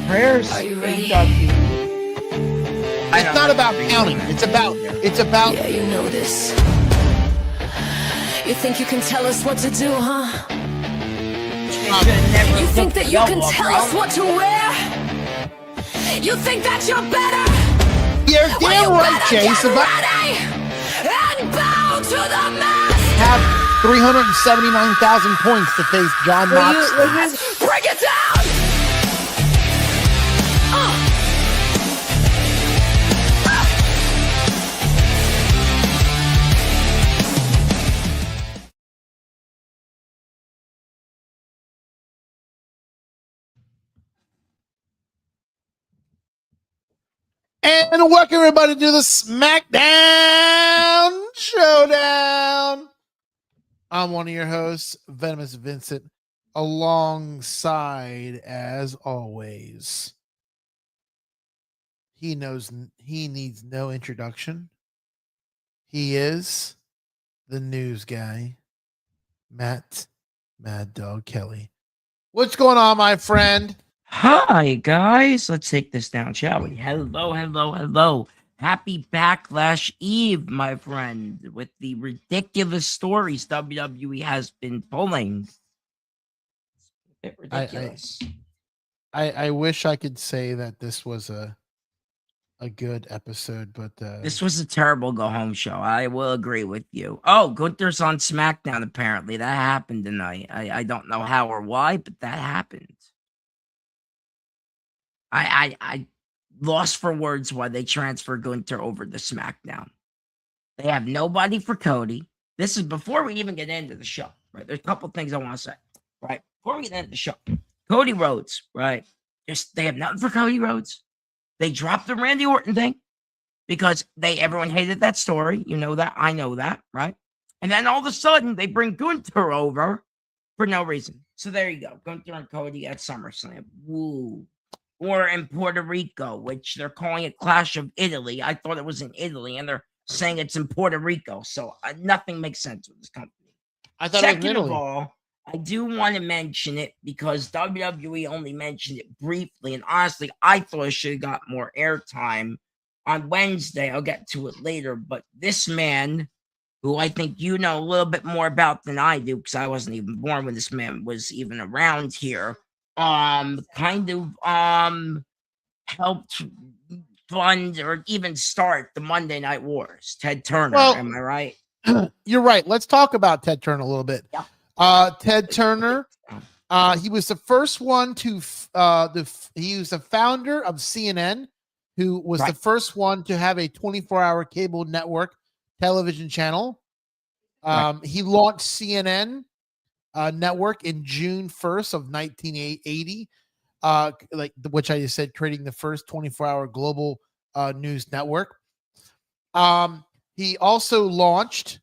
Prayers. Are you ready? It's not about counting. It's about. Yeah, you know this. You think you can tell us what to do, huh? You think that you can tell us what to wear? You think that you're better? You're damn right, Jay. It's about and bow to the master. have 379,000 points to face John Moxley. Bring it down. And welcome everybody to the SmackDown Showdown. I'm one of your hosts, Venomous Vincent, alongside, as always, he needs no introduction. He is the news guy, Matt Mad Dog Kelly. What's going on, my friend? Hi, guys. Let's take this down, shall we? Hello. Happy Backlash Eve, my friend, with the ridiculous stories WWE has been pulling. It's a bit ridiculous. I wish I could say that this was a good episode, but this was a terrible go-home show. I will agree with you. Oh, Gunther's on SmackDown, apparently. That happened tonight. I don't know how or why, but that happened. I lost for words why they transferred Gunther over to SmackDown. They have nobody for Cody. This is before we even get into the show, right? There's a couple things I want to say, right? Before we get into the show, Cody Rhodes, right? They have nothing for Cody Rhodes. They dropped the Randy Orton thing because everyone hated that story. You know that. I know that, right? And then all of a sudden, they bring Gunther over for no reason. So there you go. Gunther and Cody at SummerSlam. Woo. Or in Puerto Rico, which they're calling it Clash of Italy. I thought it was in Italy, and they're saying it's in Puerto Rico. So nothing makes sense with this company. I thought Second it was in Italy. of all, I do want to mention it because WWE only mentioned it briefly. And honestly, I thought it should have got more airtime on Wednesday. I'll get to it later. But this man, who I think you know a little bit more about than I do, because I wasn't even born when this man was even around here, kind of helped fund or even start the Monday Night Wars. Ted Turner, am I right? You're right. Let's talk about Ted Turner a little bit. Yeah. Ted Turner, he was the first one to he was the founder of CNN, who was the first one to have a 24-hour cable network television channel. He launched CNN network in June 1st of 1980, which I just said, creating the first 24-hour global news network. He also launched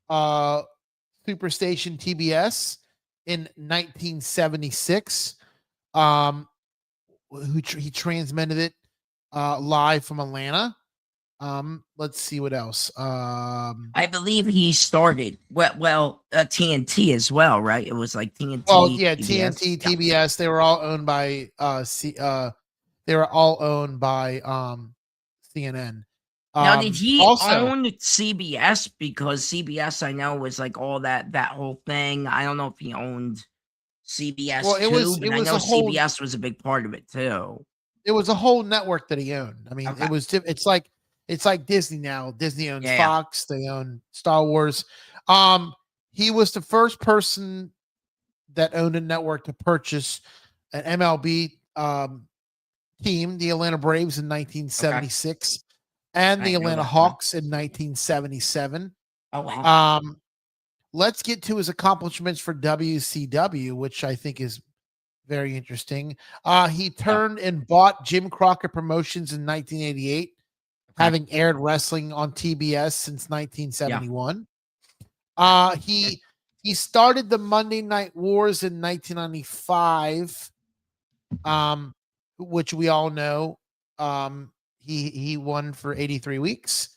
Superstation TBS in 1976. He transmitted it live from Atlanta. Let's see what else. I believe he started TNT as well, right? It was like TNT. Well, yeah, TBS. TNT, TBS. They were all owned by CNN. Now, did he own CBS? Because CBS, I know, was like all that whole thing. I don't know if he owned CBS but I know CBS was a big part of it too. It was a whole network that he owned. I mean, it's like Disney now. Disney owns Fox. They own Star Wars. He was the first person that owned a network to purchase an MLB team, the Atlanta Braves in 1976, and the Atlanta Hawks in 1977. Oh, wow. Let's get to his accomplishments for WCW, which I think is very interesting. He turned and bought Jim Crockett Promotions in 1988, having aired wrestling on TBS since 1971. He started the Monday Night Wars in 1995, which we all know. He won for 83 weeks.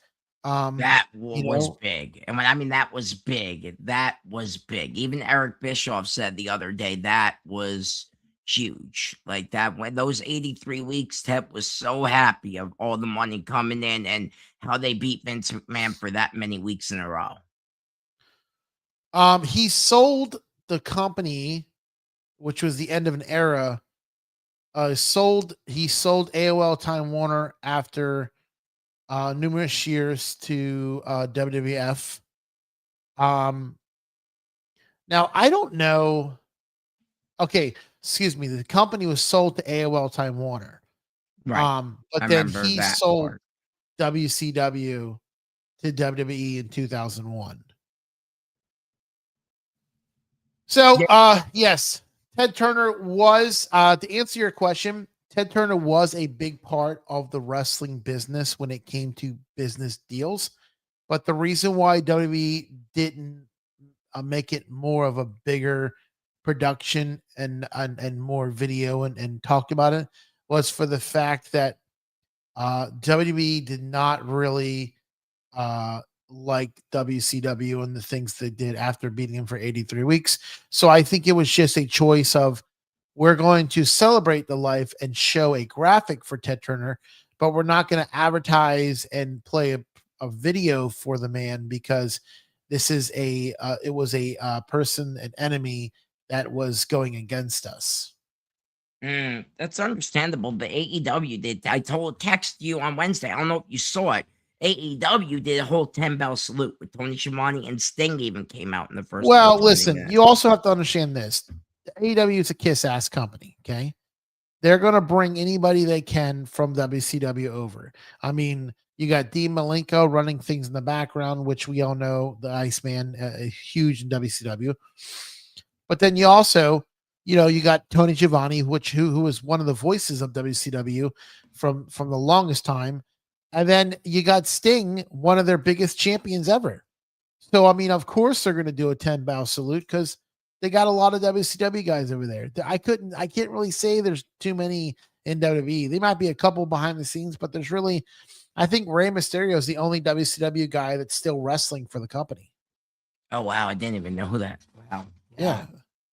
That You was know, big. And when I mean that was big, that was big. Even Eric Bischoff said the other day that was huge. Like that when those 83 weeks, Ted was so happy of all the money coming in and how they beat Vince McMahon for that many weeks in a row. he sold the company, which was the end of an era. He sold AOL Time Warner after numerous years to WWF. Now I don't know. Okay, excuse me. The company was sold to AOL Time Warner. Right. But I then remember he that sold part. WCW to WWE in 2001. So, Yeah. yes, Ted Turner was, to answer your question, Ted Turner was a big part of the wrestling business when it came to business deals. But the reason why WWE didn't make it more of a bigger production and more video and talk about it was for the fact that WWE did not really uh, like WCW and the things they did after beating him for 83 weeks. So I think it was just a choice of we're going to celebrate the life and show a graphic for Ted Turner, but we're not going to advertise and play a video for the man because this is it was a person, an enemy that was going against us. That's understandable. The AEW did. I text you on Wednesday. I don't know if you saw it. AEW did a whole 10 bell salute with Tony Schiavone and Sting even came out in the first Well, 20 listen, minutes. you also have to understand this. AEW is a kiss ass company. Okay. They're going to bring anybody they can from WCW over. I mean, you got Dean Malenko running things in the background, which we all know the Iceman, huge in WCW. But then you also, you got Tony Schiavone, who was one of the voices of WCW from the longest time, and then you got Sting, one of their biggest champions ever. So I mean, of course they're going to do a 10 bow salute because they got a lot of WCW guys over there. I can't really say there's too many in WWE. They might be a couple behind the scenes, but there's really, I think Rey Mysterio is the only WCW guy that's still wrestling for the company. Oh wow, I didn't even know that. Wow. Yeah,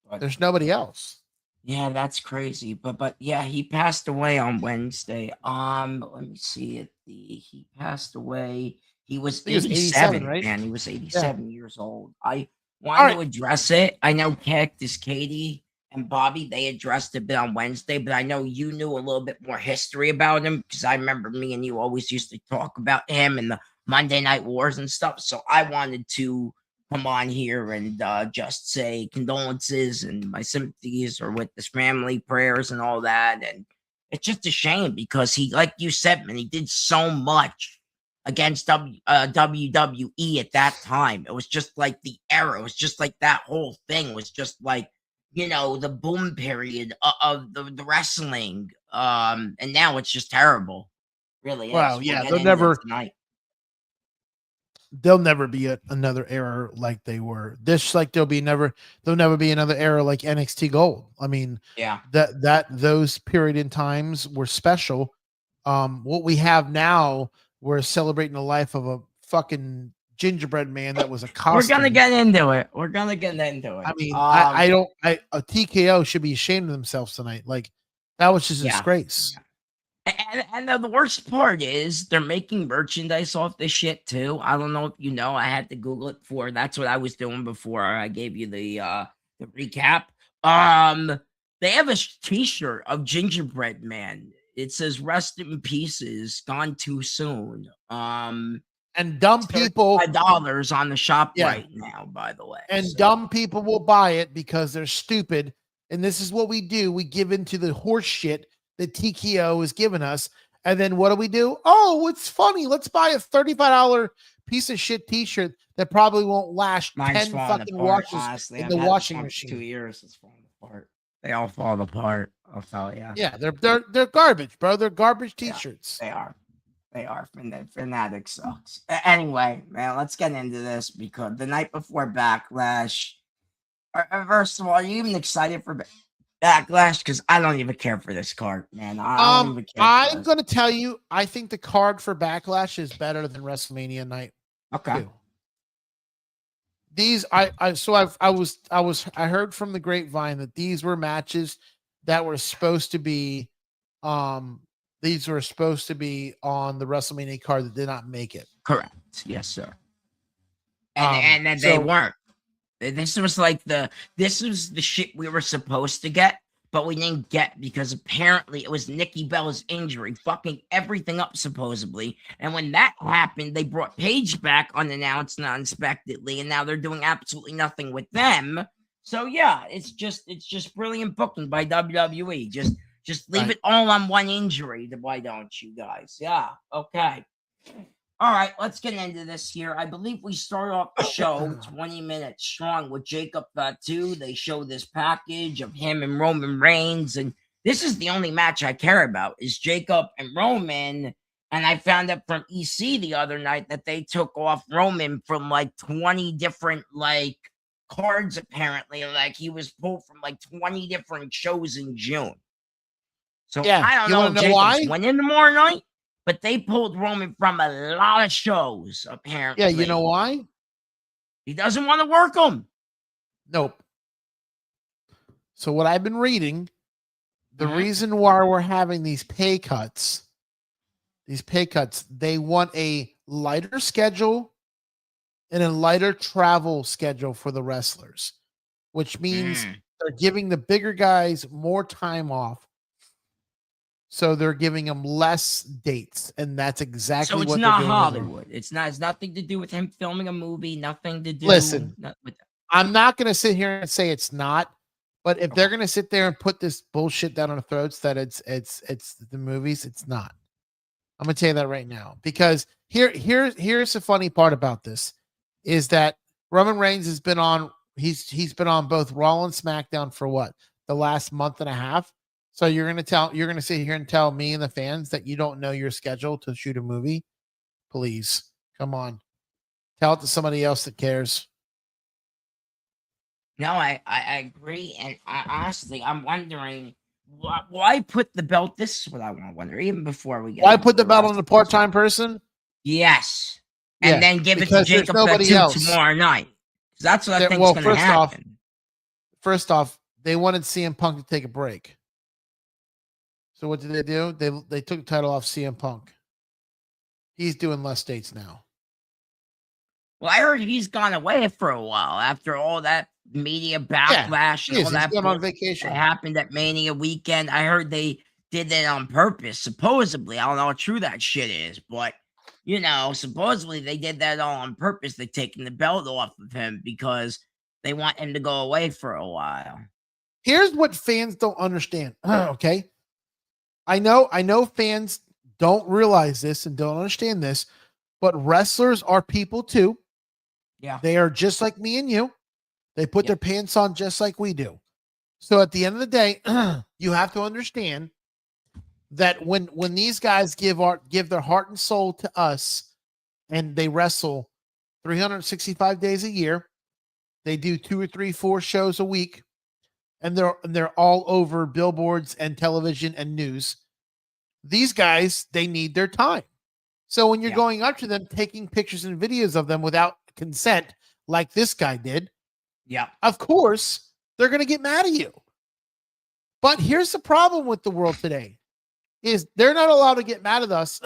But there's nobody else. yeah, that's crazy. But yeah, he passed away on Wednesday. Let me see it. He passed away. He was He was 87, 87, right? man. He was Yeah. 87 years old. I All wanted right. to address it. I know Cactus Katie and Bobby, they addressed it a bit on Wednesday, but I know you knew a little bit more history about him because I remember me and you always used to talk about him and the Monday Night Wars and stuff. So I wanted to come on here and just say condolences and my sympathies are with this family, prayers and all that. And it's just a shame because he, like you said, man, he did so much against WWE at that time. It was just like the era. It was just like that whole thing was just like, the boom period of the wrestling. And now it's just terrible. Really Well, is. We'll yeah, get into it tonight. there'll never be another era like they were. This like there'll never be another era like NXT Gold. I mean, Yeah. those period in times were special. What we have now, we're celebrating the life of a fucking gingerbread man that was a costume. We're gonna get into it. I mean, a TKO should be ashamed of themselves tonight. Like that was just a disgrace. And the worst part is they're making merchandise off this shit too. I don't know if you know. I had to Google it before. That's what I was doing before I gave you the recap. They have a T-shirt of Gingerbread Man. It says "Rest in pieces, gone too soon." And dumb people $5 on the shop right now, by the way. And dumb people will buy it because they're stupid. And this is what we do. We give into the horse shit that TKO is giving us. And then what do? Oh, it's funny. Let's buy a $35 piece of shit t-shirt that probably won't last 10 fucking washes honestly. in the washing machine. 2 years, it's falling apart. They all fall apart. I'll tell you. Yeah, they're garbage, bro. They're garbage t-shirts. Yeah, they are. Fanatic sucks. Anyway, man, let's get into this because the night before Backlash. First of all, are you even excited for Backlash, because I don't even care for this card, man. I don't even care. I'm gonna tell you, I think the card for Backlash is better than WrestleMania night. Okay. 2. These I heard from the grapevine that these were matches that were supposed to be these were supposed to be on the WrestleMania card that did not make it. Correct. Yes, sir. And then they weren't. This was the shit we were supposed to get, but we didn't get because apparently it was Nikki Bella's injury fucking everything up supposedly. And when that happened, they brought Paige back unannounced and unexpectedly, and now they're doing absolutely nothing with them. So yeah, it's just brilliant booking by WWE. Just leave it all on one injury. Why don't you guys? Yeah. Okay. All right, let's get into this here. I believe we start off the show 20 minutes strong with Jacob Fatu. They show this package of him and Roman Reigns, and this is the only match I care about is Jacob and Roman. And I found out from EC the other night that they took off Roman from like 20 different like cards apparently. Like he was pulled from like 20 different shows in June. So yeah, I don't know if Jacob's winning tomorrow night. But they pulled Roman from a lot of shows, apparently. Yeah, you know why? He doesn't want to work them. Nope. So what I've been reading, the reason why we're having these pay cuts, they want a lighter schedule and a lighter travel schedule for the wrestlers, which means they're giving the bigger guys more time off. So they're giving him less dates, and that's exactly what they're doing. So it's not Hollywood. It's nothing to do with him filming a movie. Nothing to do. Listen, with that. I'm not going to sit here and say it's not, but if they're going to sit there and put this bullshit down our throats that it's the movies, it's not. I'm going to tell you that right now, because here's the funny part about this is that Roman Reigns has been on. He's been on both Raw and SmackDown for what, the last month and a half. So you're going to sit here and tell me and the fans that you don't know your schedule to shoot a movie? Please, come on. Tell it to somebody else that cares. No, I agree. And honestly, I'm wondering why put the belt. This is what I want to wonder, even before we get. Why put the belt on a part-time person? Yes. And then give it to Jacob tomorrow night. That's what I think is going to happen. First off, they wanted CM Punk to take a break. So what did they do? They took the title off CM Punk. He's doing less dates now. Well, I heard he's gone away for a while after all that media backlash and all that. He's on vacation. That happened at Mania weekend. I heard they did that on purpose, supposedly. I don't know how true that shit is, but supposedly they did that all on purpose. They're taking the belt off of him because they want him to go away for a while. Here's what fans don't understand. Okay. I know fans don't realize this and don't understand this, but wrestlers are people too. Yeah. They are just like me and you. They put their pants on just like we do. So at the end of the day, you have to understand that when these guys give their heart and soul to us and they wrestle 365 days a year, they do 2 or 3, 4 shows a week. And they're all over billboards and television and news. These guys, they need their time. So when you're going up to them, taking pictures and videos of them without consent, like this guy did, of course, they're going to get mad at you. But here's the problem with the world today, is they're not allowed to get mad at us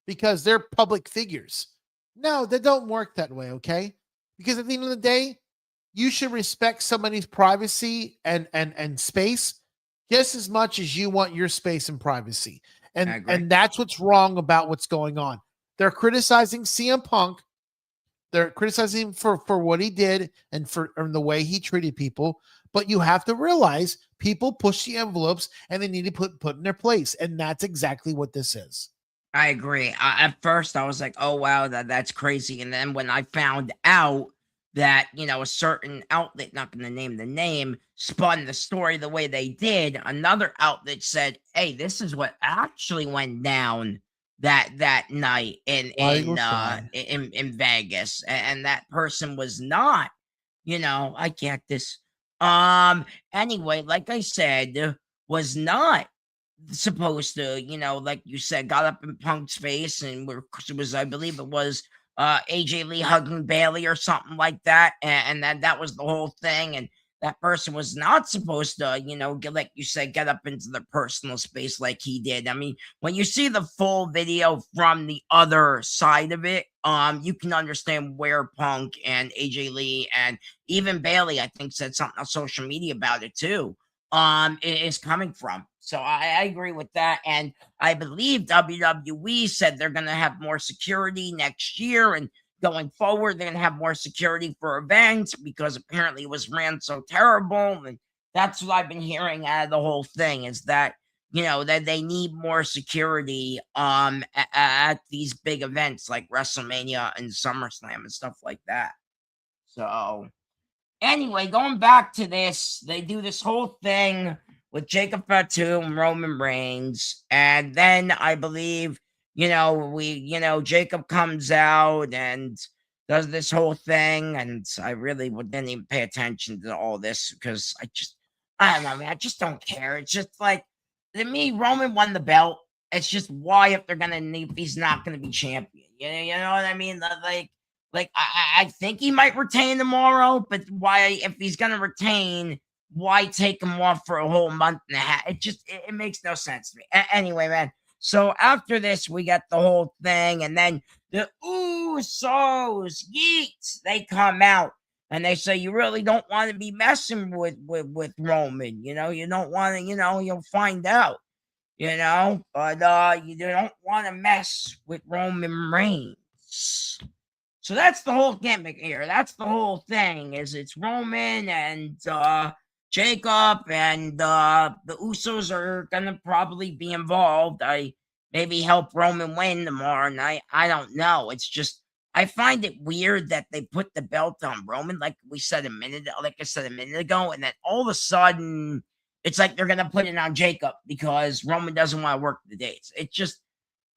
because they're public figures. No, they don't work that way, okay? Because at the end of the day, you should respect somebody's privacy and space just as much as you want your space and privacy. And that's what's wrong about what's going on. They're criticizing CM Punk. They're criticizing him for what he did and the way he treated people. But you have to realize people push the envelopes and they need to put in their place. And that's exactly what this is. I agree. At first, I was like, oh, wow, that's crazy. And then when I found out that, a certain outlet, not going to name the name, spun the story the way they did, another outlet said, hey, this is what actually went down that night in Vegas. And that person was not, I get this, Anyway, like I said, was not supposed to, like you said, got up in Punk's face and was, I believe it was AJ Lee hugging Bailey or something like that, and that was the whole thing. And that person was not supposed to, like you said, get up into the personal space like he did. I mean, when you see the full video from the other side of it, you can understand where Punk and AJ Lee and even Bailey, I think, said something on social media about it too, is coming from. So I agree with that. And I believe WWE said they're going to have more security next year, and going forward, they're going to have more security for events because apparently it was ran so terrible. And that's what I've been hearing out of the whole thing, is that, that they need more security at these big events like WrestleMania and SummerSlam and stuff like that. So anyway, going back to this, they do this whole thing with Jacob Fatu and Roman Reigns, and then I believe, Jacob comes out and does this whole thing, and I really didn't even pay attention to all this because I don't know, man, I just don't care. It's just like, to me, Roman won the belt. It's just, why, if he's not gonna be champion? You know what I mean? Like I think he might retain tomorrow, but why, if he's gonna retain, why take him off for a whole month and a half? It makes no sense to me. Anyway, man. So after this, we got the whole thing, and then the Usos, yeet, they come out and they say, you really don't want to be messing with Roman. You don't want to, you'll find out, but you don't want to mess with Roman Reigns. So that's the whole gimmick here. That's the whole thing, is it's Roman and Jacob, and the Usos are gonna probably be involved. I maybe help Roman win tomorrow night. I don't know. It's just, I find it weird that they put the belt on Roman, like I said a minute ago, and then all of a sudden it's like they're gonna put it on Jacob because Roman doesn't want to work the dates. It's just,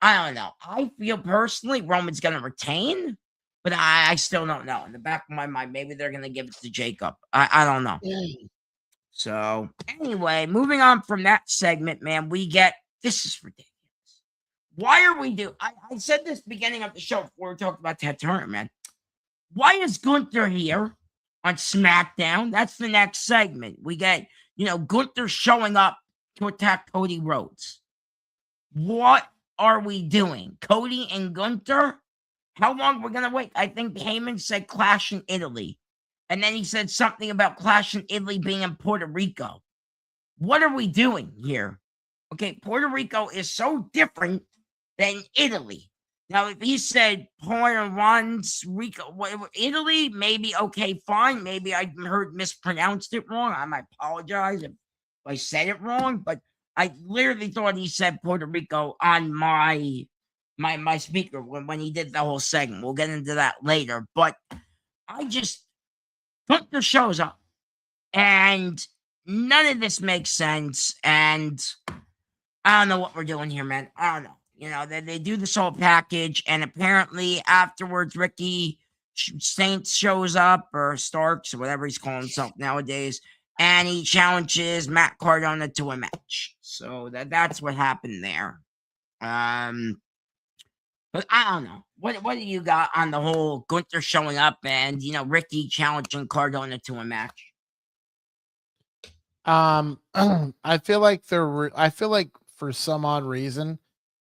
I don't know. I feel personally Roman's gonna retain, but I still don't know. In the back of my mind, maybe they're gonna give it to Jacob. I don't know. So anyway, moving on from that segment, man, we get, this is ridiculous. Why are we I said this beginning of the show before we talked about Ted Turner, man. Why is Gunther here on SmackDown? That's the next segment. We get, Gunther showing up to attack Cody Rhodes. What are we doing? Cody and Gunther? How long we're gonna wait? I think Heyman said Clash in Italy. And then he said something about Clash in Italy being in Puerto Rico. What are we doing here? Okay, Puerto Rico is so different than Italy. Now, if he said Puerto Rico, Italy, maybe, okay, fine. Maybe I mispronounced it wrong. I apologize if I said it wrong, but I literally thought he said Puerto Rico on my speaker when he did the whole segment. We'll get into that later, but Gunther shows up, and none of this makes sense, and I don't know what we're doing here, man. I don't know. They do this whole package, and apparently afterwards, Ricky Saints shows up, or Starks, or whatever he's calling himself nowadays, and he challenges Matt Cardona to a match. So that's what happened there. But I don't know. What do you got on the whole Gunther showing up and, Ricky challenging Cardona to a match? I feel like for some odd reason,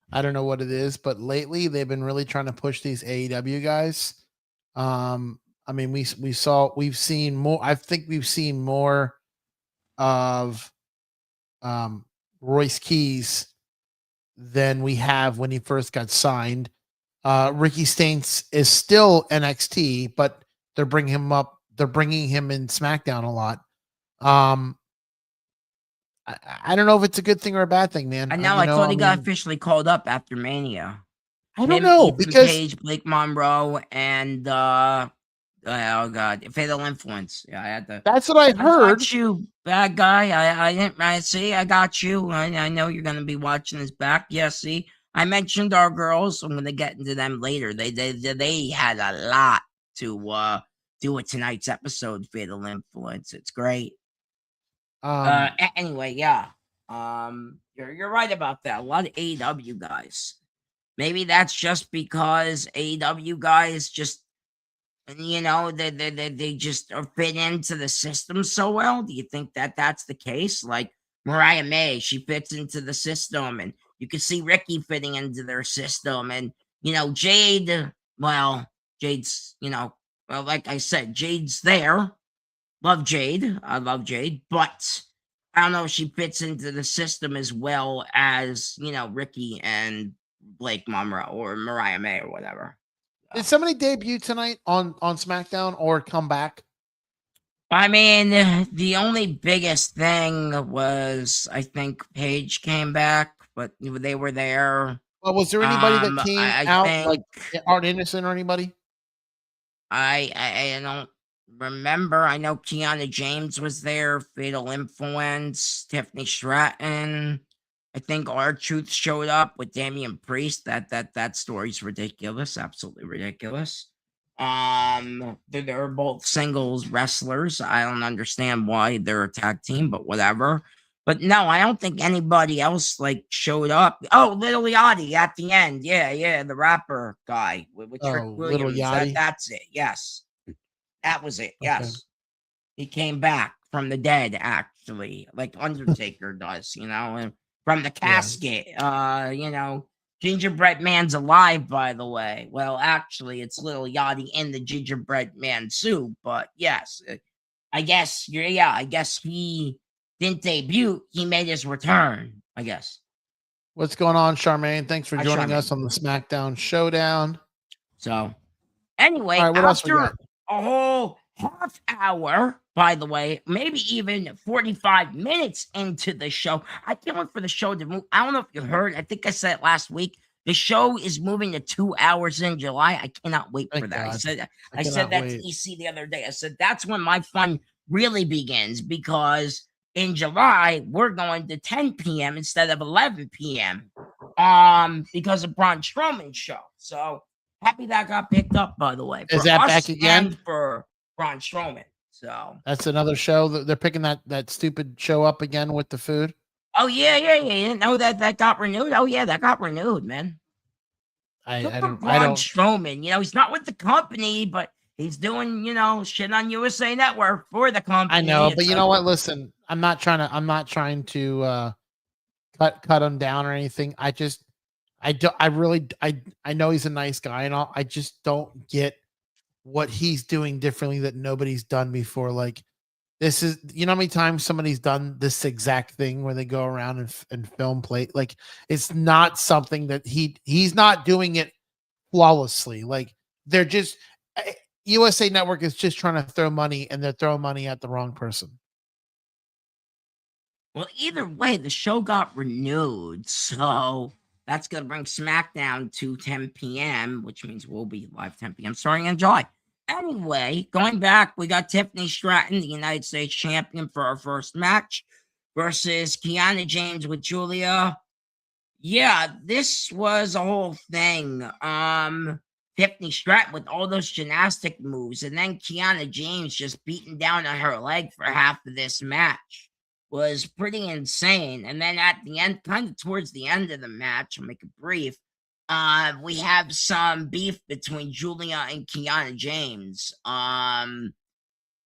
I don't know what it is, but lately they've been really trying to push these AEW guys. I mean, we've seen more. I think we've seen more of Royce Keys than we have when he first got signed. Ricky Saints is still NXT, but they're bringing him up. They're bringing him in SmackDown a lot. I don't know if it's a good thing or a bad thing, man. I know. I thought he got officially called up after Mania. I don't know, Ethan because Page, Blake Monroe, and oh god, Fatal Influence. Yeah, I had to. That's what I heard. Got you, bad guy. I see. I got you. I know you're gonna be watching this back. Yeah, see. I mentioned our girls. I'm going to get into them later. They had a lot to do with tonight's episode, Fatal Influence. It's great. Anyway, yeah. You're right about that. A lot of AEW guys. Maybe that's just because AEW guys just, they just are fit into the system so well. Do you think that that's the case? Like Mariah May, she fits into the system, and you can see Ricky fitting into their system, and Jade. Well, Jade's, well, like I said, Jade's there. Love Jade. I love Jade, but I don't know if she fits into the system as well as, Ricky and Blake Monroe or Mariah May or whatever. Did somebody debut tonight on SmackDown or come back? I mean, the only biggest thing was I think Paige came back, but they were there. Well, was there anybody that came out think, like Art Innocent or anybody? I don't remember. I know Kiana James was there, Fatal Influence, Tiffany Stratton. I think R-Truth showed up with Damian Priest. That story's ridiculous, absolutely ridiculous. They're both singles wrestlers. I don't understand why they're a tag team, but whatever. But no, I don't think anybody else showed up. Oh, Little Yachty at the end. Yeah, the rapper guy with Trick Williams. That's it. Yes. That was it. Yes. Okay. He came back from the dead, actually, like Undertaker does, and from the casket. Yeah. Gingerbread Man's alive, by the way. Well, actually, it's Little Yachty in the Gingerbread Man suit, but yes, I guess he didn't debut. He made his return, I guess. What's going on, Charmaine? Thanks for joining us on the SmackDown Showdown. So, anyway, what else we got? A whole half hour, by the way, maybe even 45 minutes into the show. I can't wait for the show to move. I don't know if you heard. I think I said it last week. The show is moving to 2 hours in July. I cannot wait for that. I said that to EC the other day. I said that's when my fun really begins, because in July we're going to 10 p.m. instead of 11 p.m. Because of Braun Strowman's show. So happy that got picked up, by the way. Is that back again? And for Braun Strowman. So that's another show that they're picking that stupid show up again with the food. Oh yeah. You didn't know that got renewed? Oh yeah, that got renewed, man. I don't. Strowman, he's not with the company, but he's doing, shit on USA Network for the company. I know, but you know what? Listen, I'm not trying to cut him down or anything. I know he's a nice guy and all. I just don't get what he's doing differently that nobody's done before. Like, this is, how many times somebody's done this exact thing where they go around and film plate. Like, it's not something that he's not doing it flawlessly. Like, they're just, USA Network is just trying to throw money, and they're throwing money at the wrong person. Well, either way, the show got renewed, so that's going to bring SmackDown to 10 p.m., which means we'll be live 10 p.m. starting in July. Anyway, going back, we got Tiffany Stratton, the United States champion, for our first match versus Kiana James with Julia. Yeah, this was a whole thing. Tiffany Stratton with all those gymnastic moves, and then Kiana James just beating down on her leg for half of this match was pretty insane. And then at the end, kind of towards the end of the match, I'll make it brief, we have some beef between Julia and Kiana James.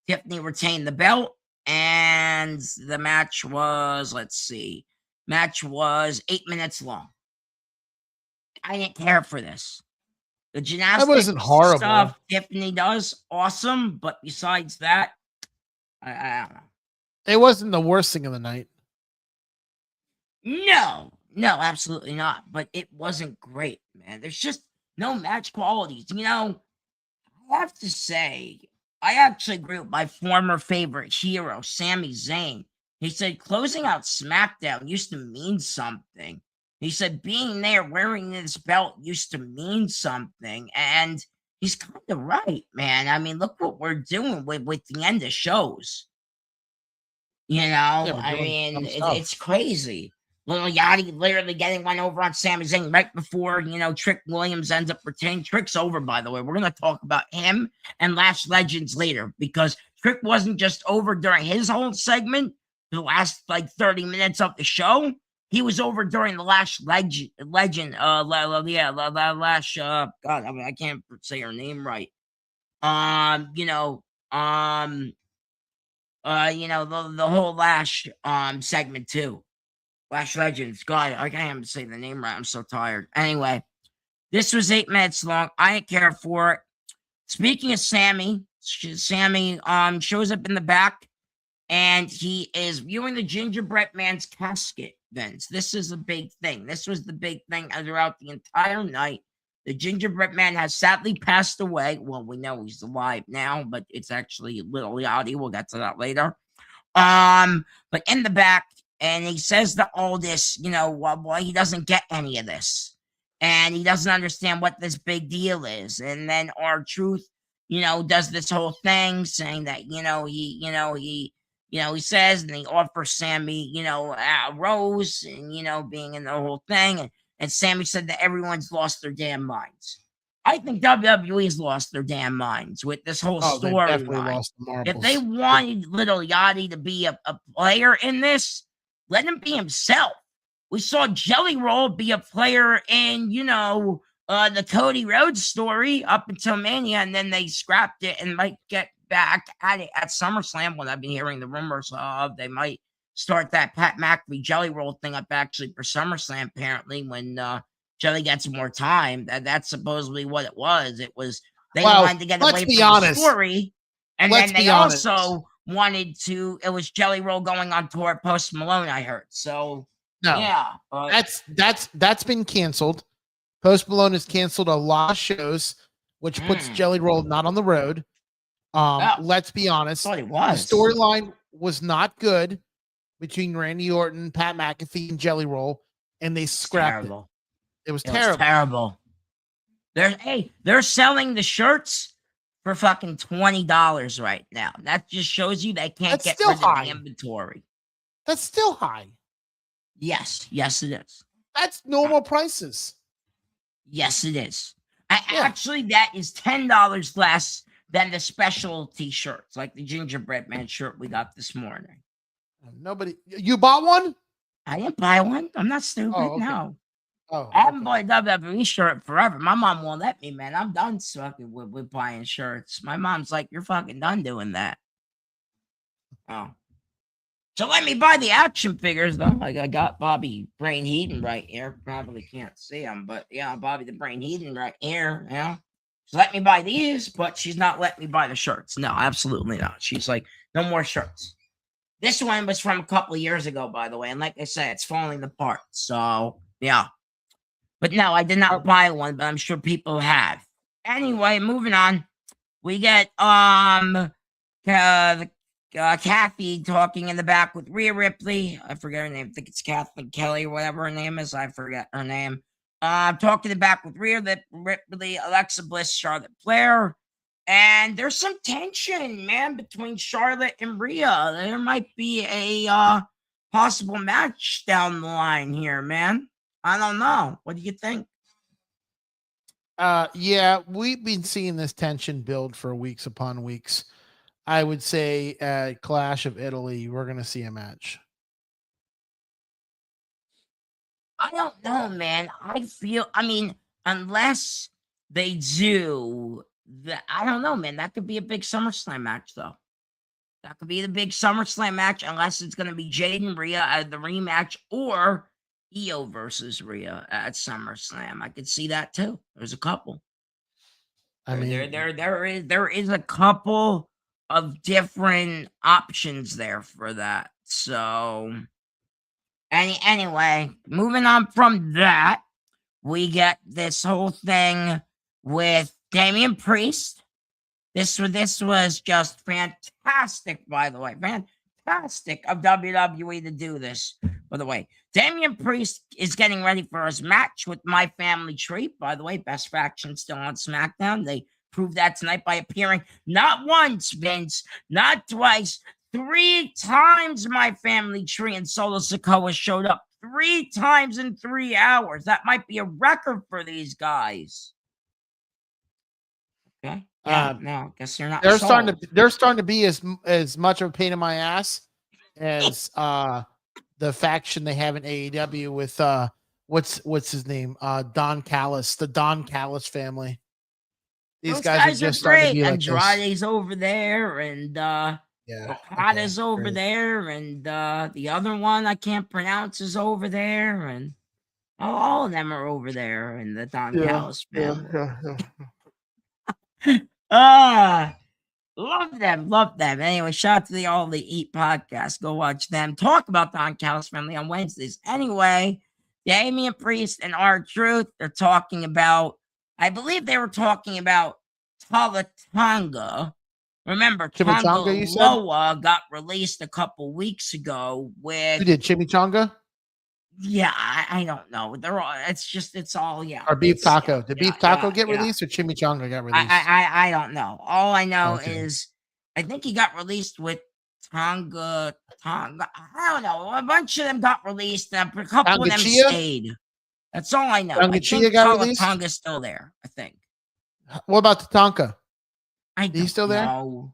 Tiffany retained the belt, and the match was, 8 minutes long. I didn't care for this. The gymnastics that wasn't horrible stuff Tiffany does, awesome, but besides that, I don't know. It wasn't the worst thing of the night. No, absolutely not. But it wasn't great, man. There's just no match qualities. I have to say, I actually agree with my former favorite hero, Sami Zayn. He said closing out SmackDown used to mean something. He said being there wearing this belt used to mean something. And he's kind of right, man. I mean, look what we're doing with the end of shows. It's crazy. Little Yachty literally getting one over on Sami Zayn right before, Trick Williams ends up retaining. Trick's over, by the way. We're going to talk about him and Lash Legends later, because Trick wasn't just over during his whole segment, the last like 30 minutes of the show. He was over during the last last God, I mean, I can't say her name right. The whole Lash segment too. Lash Legends. God, I can't even say the name right. I'm so tired. Anyway, this was 8 minutes long. I didn't care for it. Speaking of Sami shows up in the back and he is viewing the gingerbread man's casket, Vince. This is a big thing. This was the big thing throughout the entire night. The gingerbread man has sadly passed away. Well, we know he's alive now, but it's actually Little Yachty. We'll get to that later. But in the back, and he says to Aldis, why he doesn't get any of this. And he doesn't understand what this big deal is. And then R-Truth, does this whole thing saying that, he says, and he offers Sami, a rose and, being in the whole thing. And Sami said that everyone's lost their damn minds. I think WWE's lost their damn minds with this whole storyline. If they wanted Little Yachty to be a player in this, let him be himself. We saw Jelly Roll be a player in, the Cody Rhodes story up until Mania, and then they scrapped it and might get back at it at SummerSlam. What I've been hearing the rumors of, they might start that Pat McAfee Jelly Roll thing up actually for SummerSlam, apparently, when Jelly gets more time. That's supposedly what it was. It was they wanted to get away from the story, and then they also wanted to. It was Jelly Roll going on tour at Post Malone, I heard. So yeah, that's been canceled. Post Malone has canceled a lot of shows, which puts Jelly Roll not on the road. Let's be honest. The storyline was not good between Randy Orton, Pat McAfee, and Jelly Roll, and they scrapped it. It was terrible. They're selling the shirts for fucking $20 right now. That just shows you they can't get rid of the inventory. That's still high. Yes, it is. That's normal prices. Yes, it is. Actually, that is $10 less than the specialty shirts, like the gingerbread man shirt we got this morning. You bought one? I didn't buy one. I'm not stupid. Oh, okay. No. Oh, I haven't bought a WWE shirt forever. My mom won't let me, man. I'm done fucking with buying shirts. My mom's like, you're fucking done doing that. Oh. So let me buy the action figures, though. Like, I got Bobby Brain Heaton right here. Probably can't see him, but yeah, Bobby the Brain Heaton right here. Yeah. So let me buy these, but she's not letting me buy the shirts. No, absolutely not. She's like, no more shirts. This one was from a couple of years ago, by the way. And like I said, it's falling apart. So, yeah. But no, I did not buy one, but I'm sure people have. Anyway, moving on. We get Kathy talking in the back with Rhea Ripley. I forget her name. I think it's Kathleen Kelly or whatever her name is. I forget her name. Talking in the back with Rhea Ripley, Alexa Bliss, Charlotte Flair. And there's some tension, man, between Charlotte and Rhea. There might be a possible match down the line here, man. I don't know. What do you think? Yeah, we've been seeing this tension build for weeks upon weeks. I would say at Clash of Italy, we're going to see a match. I don't know, man. Unless they do, I don't know, man. That could be a big SummerSlam match, though. That could be the big SummerSlam match, unless it's going to be Jade and Rhea at the rematch, or Io versus Rhea at SummerSlam. I could see that too. There's a couple. I mean, there is a couple of different options there for that. So, anyway, moving on from that, we get this whole thing with Damian Priest. This was just fantastic, by the way. Fantastic of WWE to do this, by the way. Damian Priest is getting ready for his match with My Family Tree. By the way, best faction still on SmackDown. They proved that tonight by appearing not once, Vince, not twice, 3 times. My Family Tree and Solo Sikoa showed up 3 times in 3 hours. That might be a record for these guys. Okay. Yeah, no, I guess you're not. They're starting to be as much of a pain in my ass as the faction they have in AEW with what's his name? Don Callis, the Don Callis family. These Those guys are just starting to great. be like this. Andrade's over there, and Okada's over great. there, and the other one I can't pronounce is over there, and all of them are over there in the Don Callis family. Love them. Anyway, shout out to the All the Eat podcast. Go watch them talk about Don Callis family on Wednesdays. Anyway, Damian Priest and R-Truth, they're talking about, I believe they were talking about Tonga. Remember, Tonga Loa got released a couple weeks ago with... Who did, Chimichanga? Yeah, I don't know. They're all, it's all, yeah. Or Beef Taco. Did Beef Taco get released or Chimichanga got released? I don't know. All I know is I think he got released with Tonga. I don't know. A bunch of them got released. And a couple of them stayed. That's all I know. I think Tonga's still there, I think. What about Tatanka? He's still there? No.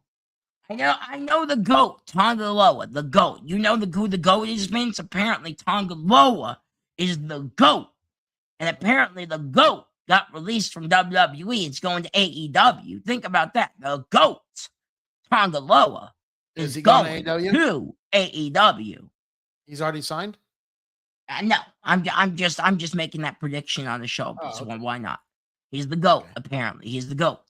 I know the GOAT, Tonga Loa, the GOAT. You know who the GOAT is, Vince? Apparently, Tonga Loa is the GOAT. And apparently, the GOAT got released from WWE. It's going to AEW. Think about that. The GOAT, Tonga Loa, is going to AEW. He's already signed? No, I'm just making that prediction on the show. So why not? He's the GOAT, apparently. He's the GOAT.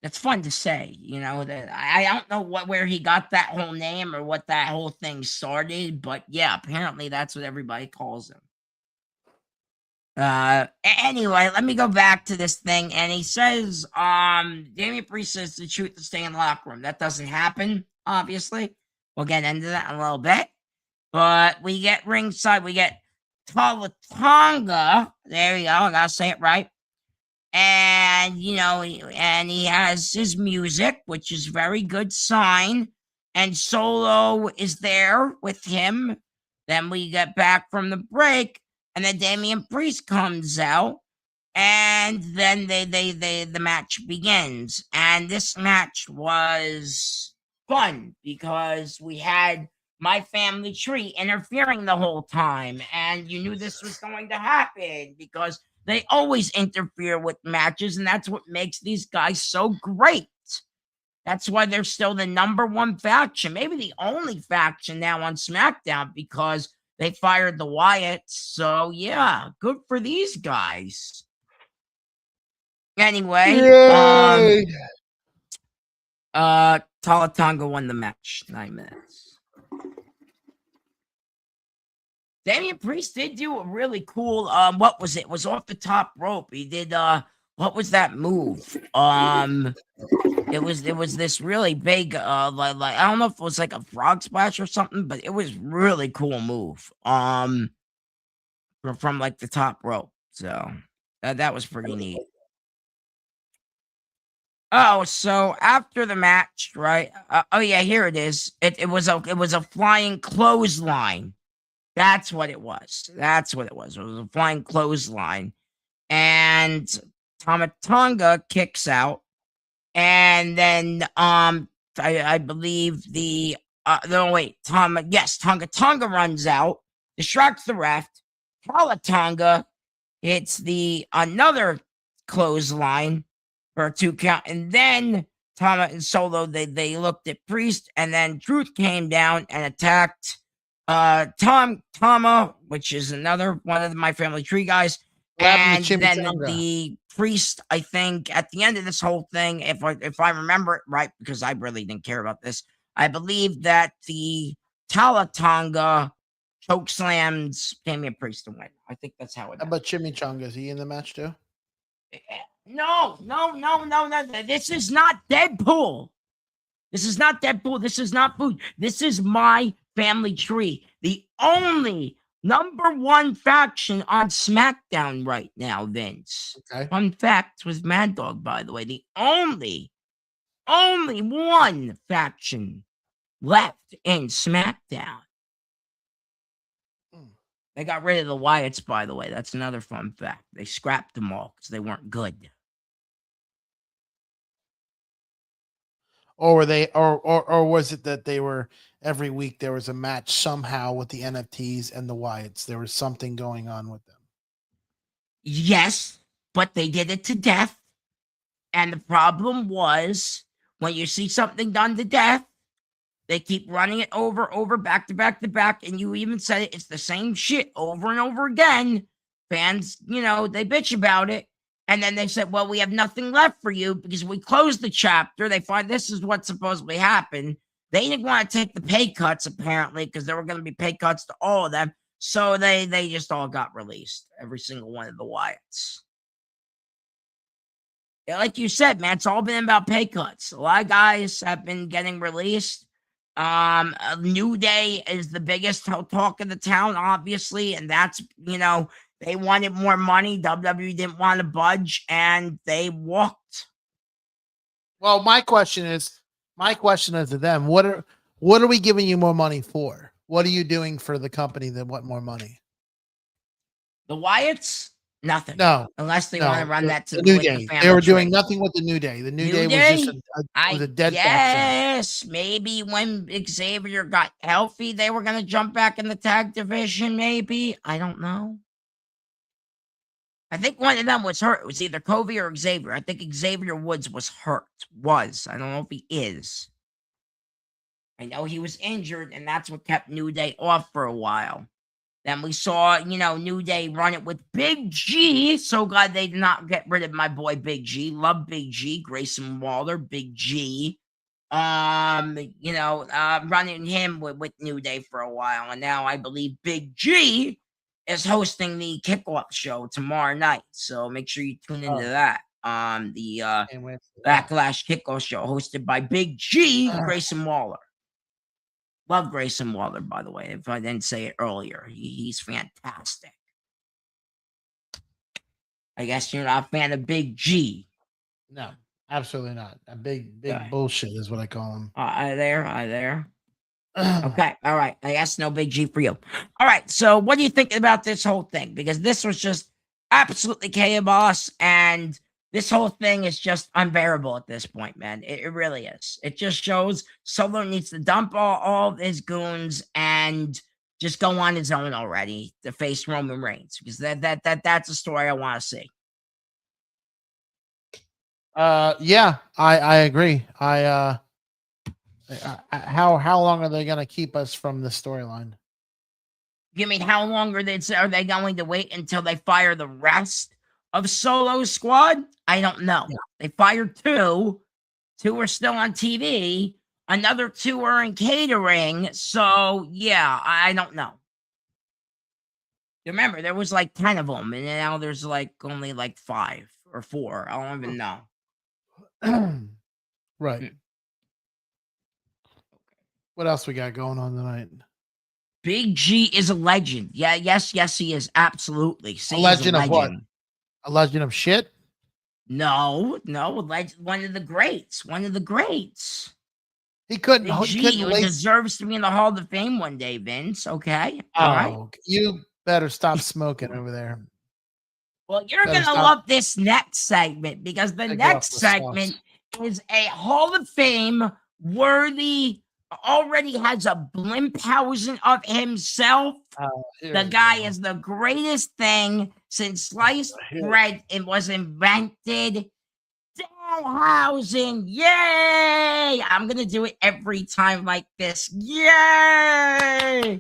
That's fun to say, you know, that I don't know where he got that whole name or what that whole thing started, but yeah, apparently that's what everybody calls him. Anyway, let me go back to this thing, and he says, Damian Priest says the truth to stay in the locker room. That doesn't happen, obviously. We'll get into that in a little bit. But we get ringside, we get Tonga. There you go, I gotta say it right. And, you know, and he has his music, which is very good sign. And Solo is there with him. Then we get back from the break, and then Damian Priest comes out, and then the match begins. And this match was fun because we had my family tree interfering the whole time, and you knew this was going to happen because they always interfere with matches, and that's what makes these guys so great. That's why they're still the #1 faction, maybe the only faction now on SmackDown, because they fired the Wyatts. So, yeah, good for these guys. Anyway, Tonga won the match, 9 minutes. Damian Priest did do a really cool, what was it? It was off the top rope. He did, what was that move? It was this really big, like I don't know if it was like a frog splash or something, but it was really cool move, from like the top rope. So that was pretty neat. Oh, so after the match, right? Oh yeah, here it is. It was a flying clothesline. That's what it was. It was a flying clothesline. And Tonga kicks out. And then I believe Tonga runs out, distracts the ref. Tonga hits another clothesline for a 2 count. And then Tama and Solo, they looked at Priest, and then Truth came down and attacked Tama, which is another one of my family tree guys, and then the Priest, I think, at the end of this whole thing, if I remember it right, because I really didn't care about this, I believe that the Tonga choke slams Damian Priest to win. I think that's how it. How about Chimichanga? Is he in the match too? No. This is not Deadpool. This is not Deadpool. This is not food. This is my family tree. The only #1 faction on SmackDown right now, Vince. Okay. Fun fact with MADDOG, by the way. The only one faction left in SmackDown. They got rid of the Wyatts, by the way. That's another fun fact. They scrapped them all because they weren't good. or were they, or was it that they were every week there was a match somehow with the NFTs and the Wyatts? There was something going on with them. Yes, but they did it to death. And the problem was when you see something done to death, they keep running it over, back to back to back. And you even said it, it's the same shit over and over again. Fans, they bitch about it. And then they said, well, we have nothing left for you because we closed the chapter. They find this is what supposedly happened. They didn't want to take the pay cuts, apparently, because there were going to be pay cuts to all of them. So they just all got released. Every single one of the Wyatts. Yeah, like you said, man, it's all been about pay cuts. A lot of guys have been getting released. New Day is the biggest talk of the town, obviously, and that's, they wanted more money. WWE didn't want to budge, and they walked. Well, my question is to them, what are we giving you more money for? What are you doing for the company that want more money? The Wyatts, nothing. No, unless they want to run that to the New Day. They were doing nothing with the New Day. The New Day was just a dead faction. Yes, maybe when Xavier got healthy, they were going to jump back in the tag division. Maybe, I don't know. I think one of them was hurt. It was either Covey or Xavier. I think Xavier Woods was hurt. I don't know if he is. I know he was injured, and that's what kept New Day off for a while. Then we saw, New Day run it with Big G. So glad they did not get rid of my boy Big G. Love Big G. Grayson Waller, Big G. Running him with New Day for a while. And now I believe Big G is hosting the kickoff show tomorrow night. So make sure you tune into that. The Backlash kickoff show hosted by Big G, Grayson Waller. Love Grayson Waller, by the way, if I didn't say it earlier. He's fantastic. I guess you're not a fan of Big G. No, absolutely not. A big bullshit is what I call him. I there. Okay, all right. I guess no Big G for you. All right, so what do you think about this whole thing? Because this was just absolutely chaos, and this whole thing is just unbearable at this point, man. It really is. It just shows Solo needs to dump all of his goons and just go on his own already to face Roman Reigns, because that's a story I want to see. Yeah, I agree. How long are they going to keep us from this storyline? You mean how long are they going to wait until they fire the rest of Solo's squad? I don't know. Yeah. They fired 2. 2 are still on TV. Another 2 are in catering. So, yeah, I don't know. Remember, there was like 10 of them, and now there's only 5 or 4. I don't even know. Right. What else we got going on tonight? Big G is a legend. Yeah, yes, he is. Absolutely. A legend of what? A legend of shit? No, one of the greats. One of the greats. He couldn't. He deserves to be in the Hall of Fame one day, Vince. Okay. All right. You better stop smoking over there. Well, you're going to love this next segment, because the next segment is a Hall of Fame worthy, already has a Blimphausen of himself. The guy is the greatest thing since sliced bread was invented. Danhausen, yay! I'm gonna do it every time like this. Yay!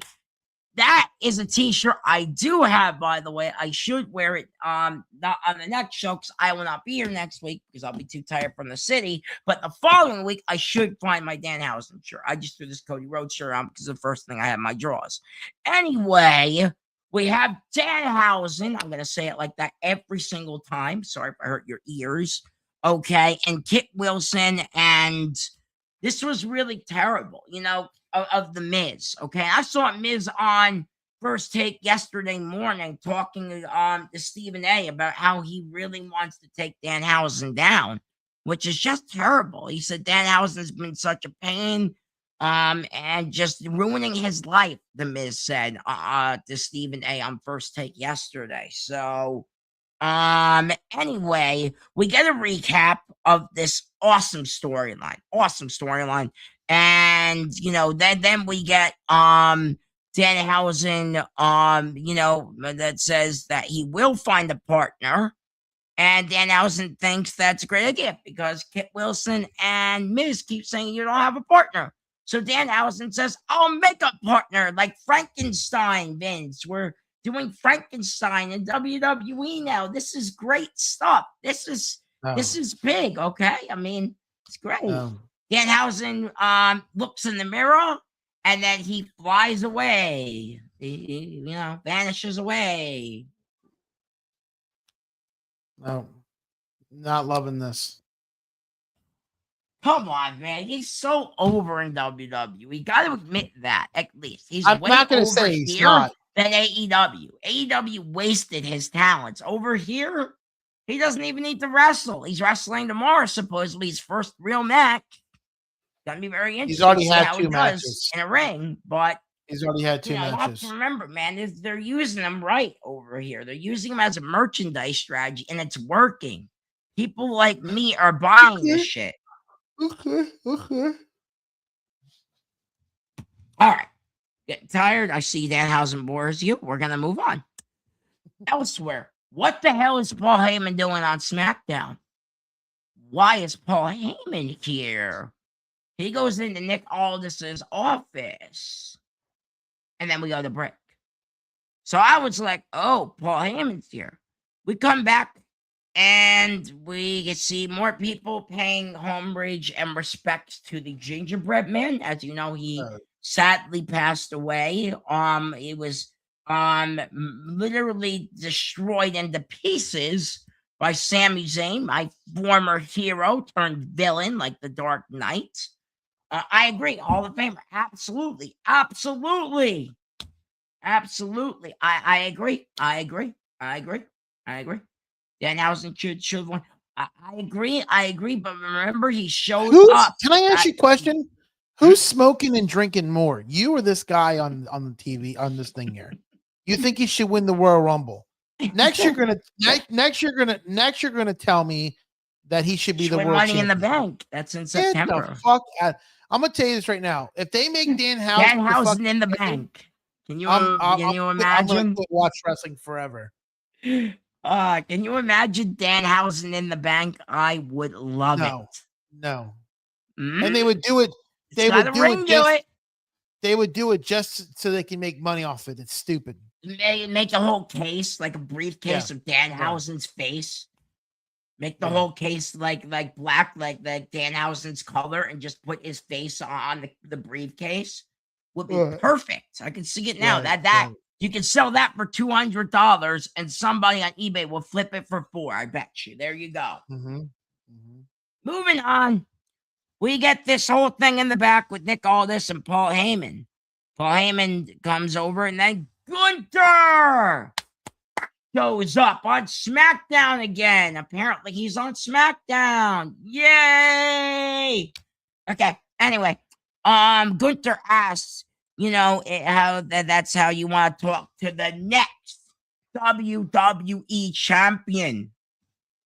That is a t-shirt I do have, by the way. I should wear it not on the next show, because I will not be here next week because I'll be too tired from the city. But the following week, I should find my Danhausen shirt. I just threw this Cody Rhodes shirt on because the first thing I have in my drawers. Anyway, we have Danhausen. I'm going to say it like that every single time. Sorry if I hurt your ears. Okay, and Kit Wilson, and this was really terrible, of the Miz. Okay, I saw Miz on First Take yesterday morning talking to Stephen A about how he really wants to take Danhausen down, which is just terrible. He said Danhausen's been such a pain, and just ruining his life, the Miz said to Stephen A on First Take yesterday. So anyway, we get a recap of this awesome storyline. Awesome storyline. And then we get Danhausen, that says that he will find a partner. And Danhausen thinks that's a great idea because Kit Wilson and Miz keep saying you don't have a partner. So Danhausen says, I'll make a partner like Frankenstein, Vince. We're doing Frankenstein in WWE now. This is great stuff. This is big, okay? I mean, it's great. Danhausen looks in the mirror and then he flies away. He vanishes away. No, not loving this. Come on, man. He's so over in WWE. We got to admit that, at least. He's I'm way not going to over say he's here not. than AEW. AEW wasted his talents. Over here, he doesn't even need to wrestle. He's wrestling tomorrow, supposedly his first real match. Gonna be very interesting. He's already to see had how 2 he does matches. in a ring, but He's already had 2 you have matches. to remember, man, they're using him right over here. They're using him as a merchandise strategy, and it's working. People like me are buying this shit. Okay. All right. Getting tired. I see Danhausen bores you. We're going to move on. Elsewhere. What the hell is Paul Heyman doing on SmackDown? Why is Paul Heyman here? He goes into Nick Aldis's office. And then we go to break. So I was like, oh, Paul Heyman's here. We come back. And we can see more people paying homage and respect to the Gingerbread Man. As you know, he sadly passed away. He was literally destroyed into pieces by Sami Zayn, my former hero turned villain, like the Dark Knight. I agree, Hall of Famer. Absolutely. I agree. Danhausen should have won. I agree, but remember he showed up. Can I ask you a question? Who's smoking and drinking more? You or this guy on the TV on this thing here? You think he should win the Royal Rumble? Next you're gonna tell me that he should be the world Money champion. in the Bank. That's in September. Get the fuck out. I'm gonna tell you this right now. If they make Danhausen in the bank, can you imagine? I'm gonna watch wrestling forever. Can you imagine Danhausen in the bank? I would love it. No. Mm-hmm. And they would do it. They would do it just so they can make money off it. It's stupid. Make a whole case, like a briefcase of Danhausen's face. Make the whole case like black, like Danhausen's color, and just put his face on the briefcase. Would be perfect. I can see it now. You can sell that for $200, and somebody on eBay will flip it for $4. I bet you. There you go. Moving on, we get this whole thing in the back with Nick Aldis and Paul Heyman. Paul Heyman comes over, and then Gunther shows up on SmackDown again. Apparently, he's on SmackDown. Yay! Okay. Anyway, Gunther asks, that's how you want to talk to the next WWE champion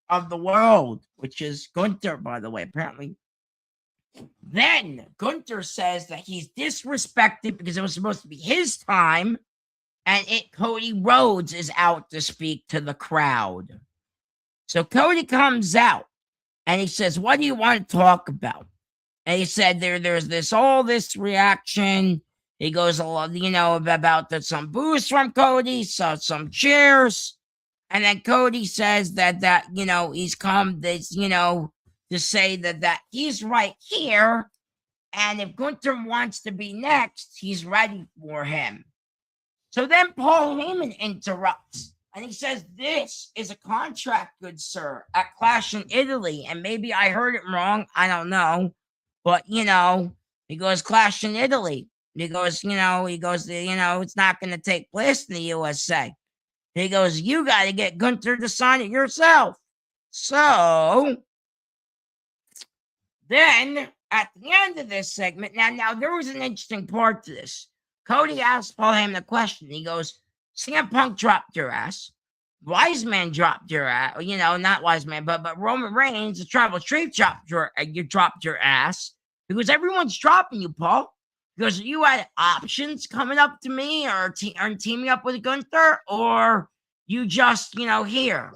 of the world, which is Gunther, by the way, apparently. Then Gunther says that he's disrespected because it was supposed to be his time, and Cody Rhodes is out to speak to the crowd. So Cody comes out, and he says, what do you want to talk about? And he said there's all this reaction. He goes, about some boos from Cody, so some cheers. And then Cody says that he's come, to say that he's right here. And if Gunther wants to be next, he's ready for him. So then Paul Heyman interrupts. And he says, this is a contract, good sir, at Clash in Italy. And maybe I heard it wrong. I don't know. But, he goes, Clash in Italy. He goes, it's not going to take place in the USA. He goes, you got to get Gunther to sign it yourself. So then at the end of this segment, now there was an interesting part to this. Cody asked Paul Heyman a question. He goes, CM Punk dropped your ass. Wise Man dropped your ass. You know, not Wise Man, but Roman Reigns, the Tribal Chief, you dropped your ass because everyone's dropping you, Paul. Because you had options coming up to me or teaming up with Gunther, or you just, here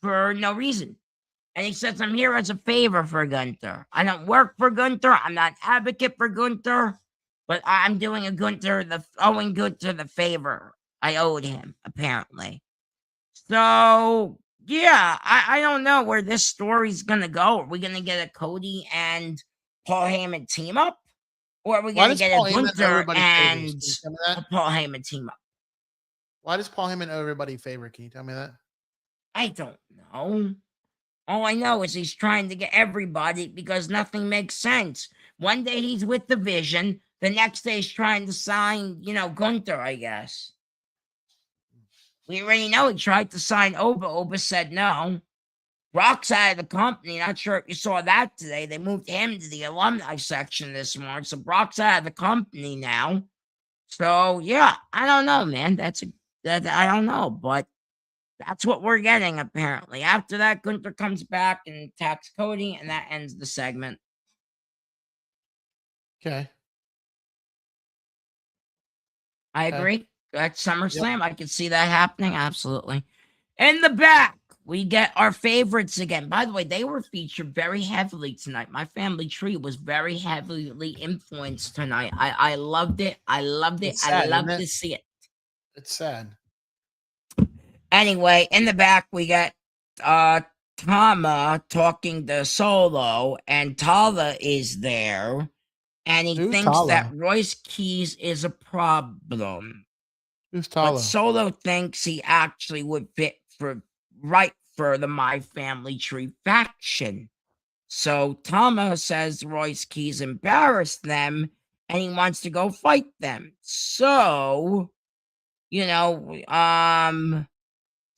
for no reason. And he says, I'm here as a favor for Gunther. I don't work for Gunther. I'm not an advocate for Gunther, but I'm doing owing Gunther the favor I owed him, apparently. So, yeah, I don't know where this story's going to go. Are we going to get a Cody and Paul Heyman team up? Or are we going to get a Gunther and a Paul Heyman team up? Why does Paul Heyman owe everybody a favor? Can you tell me that? I don't know. All I know is he's trying to get everybody because nothing makes sense. One day he's with the Vision. The next day he's trying to sign, Gunther, I guess. We already know he tried to sign Oba. Oba said no. Brock's out of the company. Not sure if you saw that today. They moved him to the alumni section this morning. So Brock's out of the company now. So yeah, I don't know, man. I don't know, but that's what we're getting apparently. After that, Gunther comes back and attacks Cody, and that ends the segment. Okay. I agree. At SummerSlam, yep. I can see that happening. Absolutely. In the back, we get our favorites again. By the way, they were featured very heavily tonight. My family tree was very heavily influenced tonight. I loved it. I loved it. I loved to see it. It's sad. Anyway, in the back, we got Tama talking to Solo, and Tala is there, and he thinks that Royce Keys is a problem. Who's Tala? But Solo thinks he actually would fit right for the My Family Tree faction. So Tama says Royce Keys embarrassed them, and he wants to go fight them. So,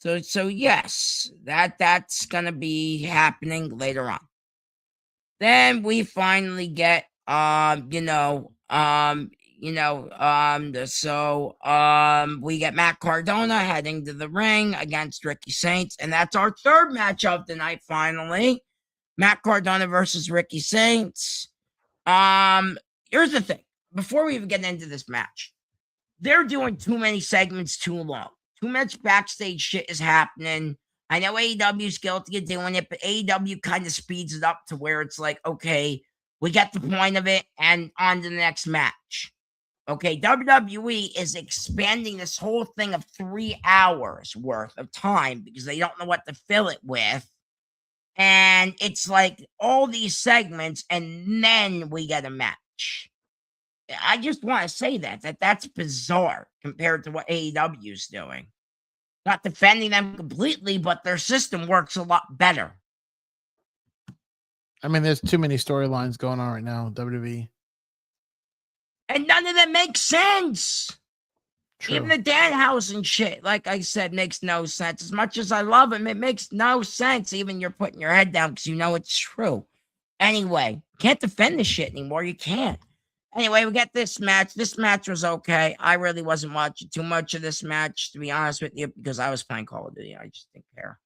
So yes, that's gonna be happening later on. Then we finally get we get Matt Cardona heading to the ring against Ricky Saints, and that's our third match of the night. Finally, Matt Cardona versus Ricky Saints. Here's the thing: before we even get into this match, they're doing too many segments too long. Too much backstage shit is happening. I know AEW's guilty of doing it, but AEW kind of speeds it up to where it's like, okay, we get the point of it and on to the next match. Okay, WWE is expanding this whole thing of 3 hours worth of time because they don't know what to fill it with. And it's like all these segments and then we get a match. I just want to say that's bizarre compared to what AEW is doing. Not defending them completely, but their system works a lot better. I mean, there's too many storylines going on right now, WWE. And none of them makes sense. True. Even the Danhausen shit, like I said, makes no sense. As much as I love him, it makes no sense. Even you're putting your head down because you know it's true. Anyway, can't defend this shit anymore. You can't. Anyway, we got this match. This match was okay. I really wasn't watching too much of this match, to be honest with you, because I was playing Call of Duty. I just didn't care.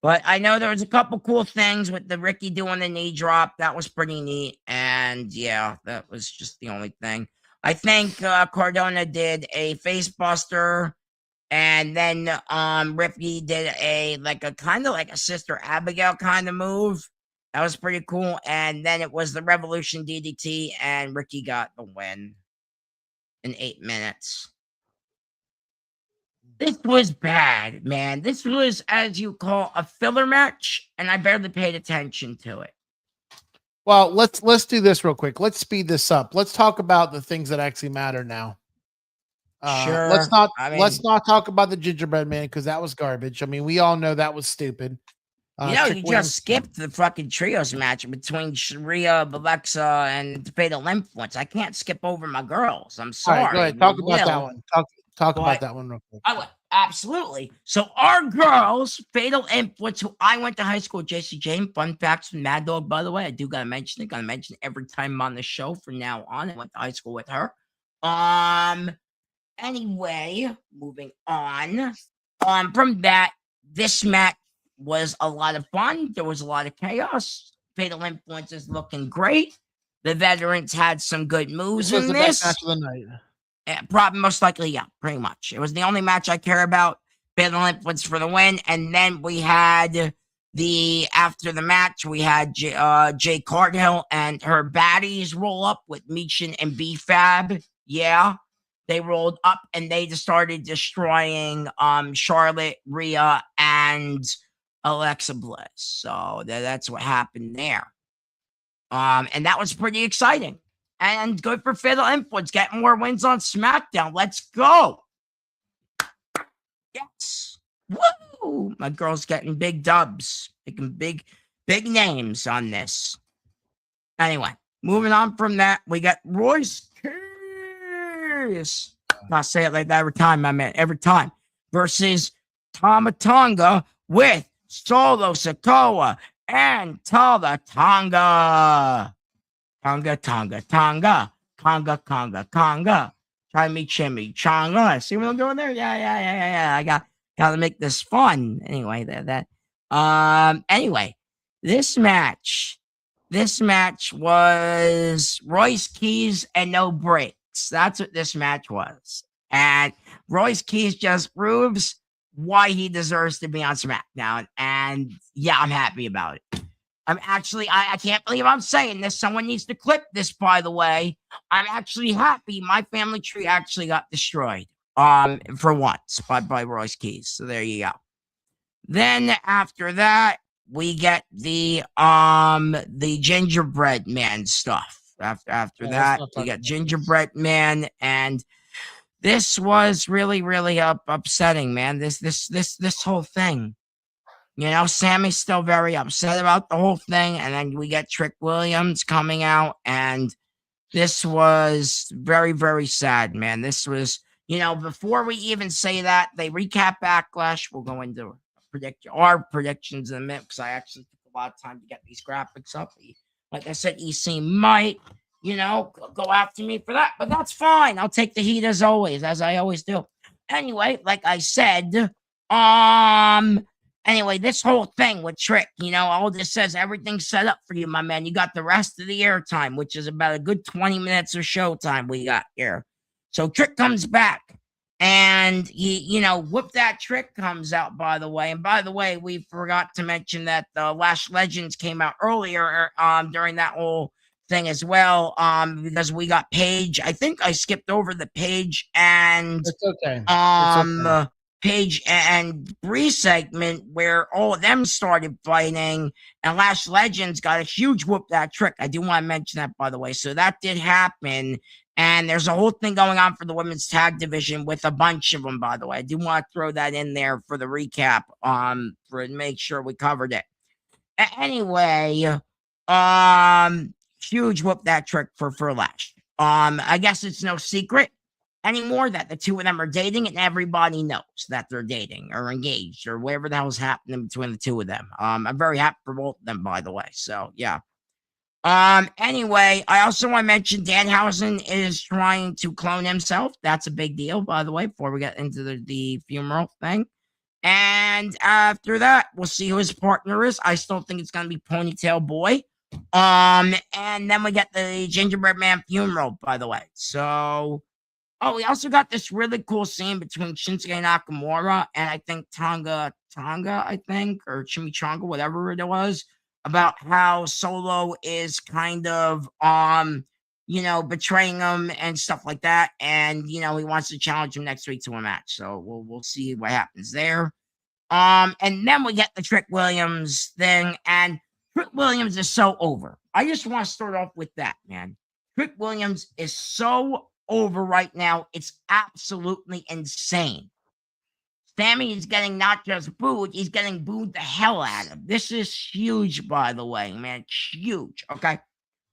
But I know there was a couple cool things with the Ricky doing the knee drop. That was pretty neat. And yeah, that was just the only thing. I think Cardona did a face buster. And then Ricky did a kind of like a Sister Abigail kind of move. That was pretty cool. And then it was the Revolution DDT, and Ricky got the win in 8 minutes. This was bad, man. This was, as you call, a filler match, and I barely paid attention to it. Well, let's do this real quick. Let's speed this up. Let's talk about the things that actually matter now. Sure. Let's not talk about the gingerbread man because that was garbage. I mean, we all know that was stupid. You just skipped the fucking trios match between Rhea, Alexa, and Fatal Influence. I can't skip over my girls. I'm sorry. Right, go ahead. Talk about that one. Talk about that one real quick. I would, absolutely. So our girls, Fatal Influence, who I went to high school with JC Jane. Fun facts from Mad Dog, by the way. I do gotta mention it. Gotta mention it every time I'm on the show from now on. I went to high school with her. Anyway, moving on. From that, this match was a lot of fun. There was a lot of chaos. Fatal Influence is looking great. The veterans had some good moves This was in the this. best match of the night. Probably most likely, yeah, pretty much. It was the only match I care about. Fatal Influence for the win. And then we had after the match, we had Jay Cargill and her baddies roll up with Michin and B-Fab. Yeah. They rolled up and they just started destroying Charlotte, Rhea, and Alexa Bliss. So that's what happened there. And that was pretty exciting. And good for Fatal Influence, getting more wins on SmackDown. Let's go. Yes. Woo! My girl's getting big dubs, making big names on this. Anyway, moving on from that, we got Royce Keys. I say it like that every time, my man. Every time. Versus Tama Tonga with Solo Sikoa and Tala Tonga. Tonga. Try me chimmy chonga. See what I'm doing there? Yeah. I gotta make this fun. Anyway, anyway, this match was Royce Keys and no breaks. That's what this match was. And Royce Keys just proves why he deserves to be on SmackDown. And yeah, I'm happy about it. I'm actually, I can't believe I'm saying this. Someone needs to clip this, by the way. I'm actually happy my family tree actually got destroyed. For once by Royce Keys. So there you go. Then after that, we get the Gingerbread Man stuff. After that, we got Gingerbread Man, and this was really upsetting, man. This whole thing. You know, Sammy's still very upset about the whole thing, and then we get Trick Williams coming out, and this was very sad, man. This was, you know, before we even say that, they recap Backlash. We'll go into our predictions in a minute, because I actually took a lot of time to get these graphics up. Like I said, EC might, you know, go after me for that, but that's fine. I'll take the heat as always, as I always do. Anyway, like I said, anyway, this whole thing with Trick, you know, all this says everything's set up for you, my man. You got the rest of the airtime, which is about a good 20 minutes of showtime we got here. So Trick comes back, and he, you know, Whoop That Trick comes out, by the way. And by the way, we forgot to mention that the Lash Legends came out earlier during that whole thing as well, because we got Paige. I think I skipped over the Paige and it's okay. Paige and Bree segment where all of them started fighting, and Lash Legends got a huge Whoop That Trick. I do want to mention that, by the way. So that did happen, and there's a whole thing going on for the women's tag division with a bunch of them, by the way. I do want to throw that in there for the recap, for to make sure we covered it. Anyway, huge Whoop That Trick for Lash. I guess it's no secret anymore that the two of them are dating, and everybody knows that they're dating or engaged or whatever the hell's happening between the two of them. I'm very happy for both of them, by the way. So yeah. Anyway, I also want to mention Danhausen is trying to clone himself. That's a big deal, by the way, before we get into the funeral thing. And after that, we'll see who his partner is. I still think it's gonna be Ponytail Boy. And then we get the Gingerbread Man funeral, by the way. So we also got this really cool scene between Shinsuke Nakamura and I think Tonga, I think, or Chimichanga, whatever it was, about how Solo is kind of, you know, betraying him and stuff like that. And, you know, he wants to challenge him next week to a match. So we'll see what happens there. And then we get the Trick Williams thing, and Trick Williams is so over. I just want to start off with that, man. Trick Williams is so over right now. It's absolutely insane. Sami is getting not just booed, he's getting booed the hell out of. This is huge, by the way, man. Huge. Okay.